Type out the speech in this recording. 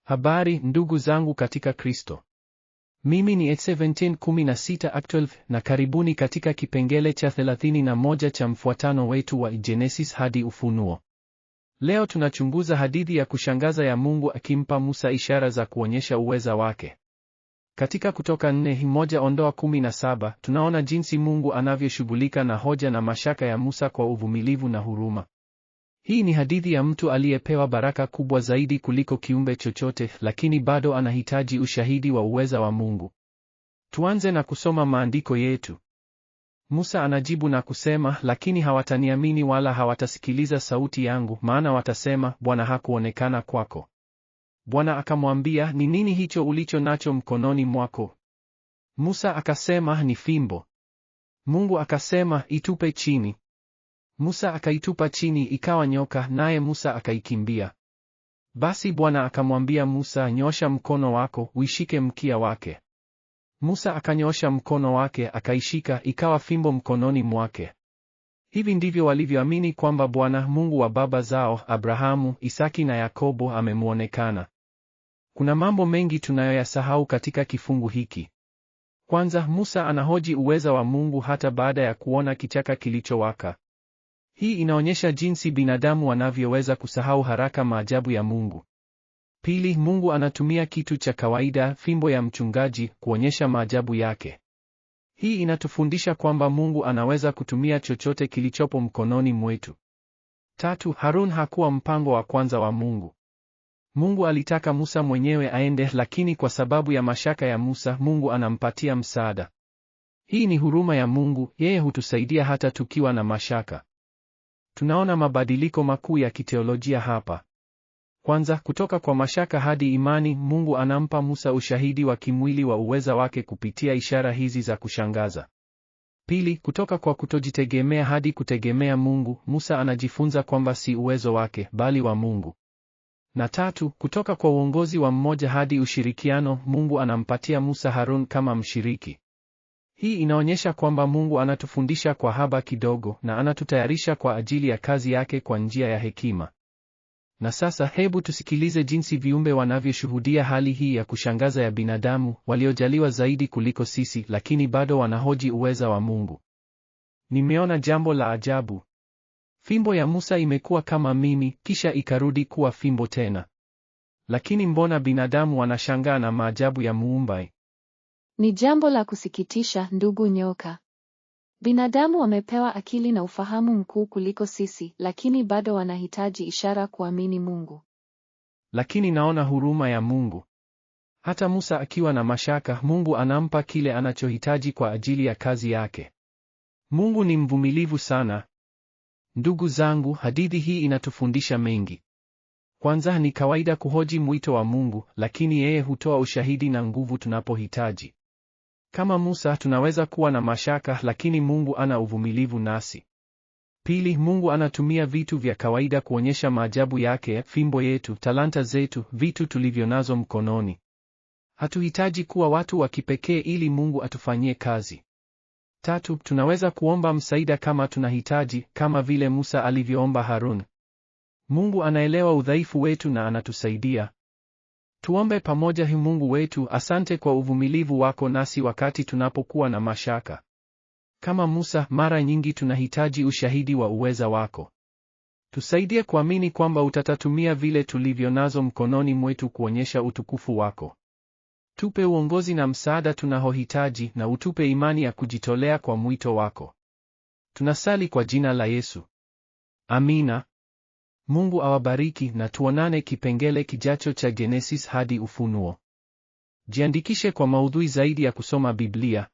Habari ndugu zangu katika Kristo. Mimi ni 1716 Actual na karibuni katika kipengele cha 31 cha mfuatano wetu wa Genesis hadi Ufunuo. Leo tunachunguza hadithi ya kushangaza ya Mungu akimpa Musa ishara za kuonyesha uweza wake. Katika Kutoka 4:1-17 tunaona jinsi Mungu anavyoshughulika na hoja na mashaka ya Musa kwa uvumilivu na huruma. Hii ni hadithi ya mtu aliyepewa baraka kubwa zaidi kuliko kiumbe chochote, lakini bado anahitaji ushahidi wa uweza wa Mungu. Tuanze na kusoma maandiko yetu. Musa anajibu na kusema, lakini hawataniamini wala hawatasikiliza sauti yangu, maana watasema, Bwana hakuonekana kwako. Bwana akamwambia, ni nini hicho ulicho nacho mkononi mwako? Musa akasema, ni fimbo. Mungu akasema, itupe chini. Musa akaitupa chini, ikawa nyoka, naye Musa akaikimbia. Basi Bwana akamwambia Musa, nyosha mkono wako, uishike mkia wake. Musa akanyosha mkono wake, akaishika, ikawa fimbo mkononi mwake. Hivi ndivyo walivyoamini kwamba Bwana Mungu wa baba zao, Abrahamu, Isaki na Yakobo, amemuonekana. Kuna mambo mengi tunayoyasahau katika kifungu hiki. Kwanza, Musa anahoji uweza wa Mungu hata baada ya kuona kichaka kilichowaka. Hii inaonyesha jinsi binadamu wanavyoweza kusahau haraka maajabu ya Mungu. Pili, Mungu anatumia kitu cha kawaida, fimbo ya mchungaji, kuonyesha maajabu yake. Hii inatufundisha kwamba Mungu anaweza kutumia chochote kilichopo mkononi mwetu. Tatu, Harun hakuwa mpango wa kwanza wa Mungu. Mungu alitaka Musa mwenyewe aende, lakini kwa sababu ya mashaka ya Musa, Mungu anampatia msaada. Hii ni huruma ya Mungu, yeye hutusaidia hata tukiwa na mashaka. Tunaona mabadiliko makuu ya kiteolojia hapa. Kwanza, kutoka kwa mashaka hadi imani, Mungu anampa Musa ushahidi wa kimwili wa uweza wake kupitia ishara hizi za kushangaza. Pili, kutoka kwa kutojitegemea hadi kutegemea Mungu, Musa anajifunza kwamba si uwezo wake, bali wa Mungu. Na tatu, kutoka kwa uongozi wa mmoja hadi ushirikiano, Mungu anampatia Musa Harun kama mshiriki. Hii inaonyesha kwamba Mungu anatufundisha kwa haba kidogo na anatutayarisha kwa ajili ya kazi yake kwa njia ya hekima. Na sasa hebu tusikilize jinsi viumbe wanavyoshuhudia hali hii ya kushangaza ya binadamu, waliojaliwa zaidi kuliko sisi, lakini bado wanahoji uweza wa Mungu. Nimeona jambo la ajabu. Fimbo ya Musa imekuwa kama mimi, kisha ikarudi kuwa fimbo tena. Lakini mbona binadamu wanashangaa na maajabu ya Muumba? Ni jambo la kusikitisha, ndugu nyoka. Binadamu wamepewa akili na ufahamu mkuu kuliko sisi, lakini bado wanahitaji ishara kuamini Mungu. Lakini naona huruma ya Mungu. Hata Musa akiwa na mashaka, Mungu anampa kile anachohitaji kwa ajili ya kazi yake. Mungu ni mvumilivu sana. Ndugu zangu, hadithi hii inatufundisha mengi. Kwanza, ni kawaida kuhoji mwito wa Mungu, lakini yeye hutoa ushahidi na nguvu tunapohitaji. Kama Musa, tunaweza kuwa na mashaka, lakini Mungu ana uvumilivu nasi. Pili, Mungu anatumia vitu vya kawaida kuonyesha maajabu yake, fimbo yetu, talanta zetu, vitu tulivyonazo mkononi. Hatuhitaji kuwa watu wa kipekee ili Mungu atufanyie kazi. Tatu, tunaweza kuomba msaada kama tunahitaji, kama vile Musa alivyoomba Harun. Mungu anaelewa udhaifu wetu na anatusaidia. Tuombe pamoja. Mungu wetu, asante kwa uvumilivu wako nasi wakati tunapokuwa na mashaka. Kama Musa, mara nyingi tunahitaji ushahidi wa uweza wako. Tusaidie kuamini kwamba utatatumia vile tulivyonazo mkononi mwetu kuonyesha utukufu wako. Tupe uongozi na msaada tunaohitaji, na utupe imani ya kujitolea kwa mwito wako. Tunasali kwa jina la Yesu. Amina. Mungu awabariki na tuonane kipengele kijacho cha Genesis hadi Ufunuo. Jiandikishe kwa maudhui zaidi ya kusoma Biblia.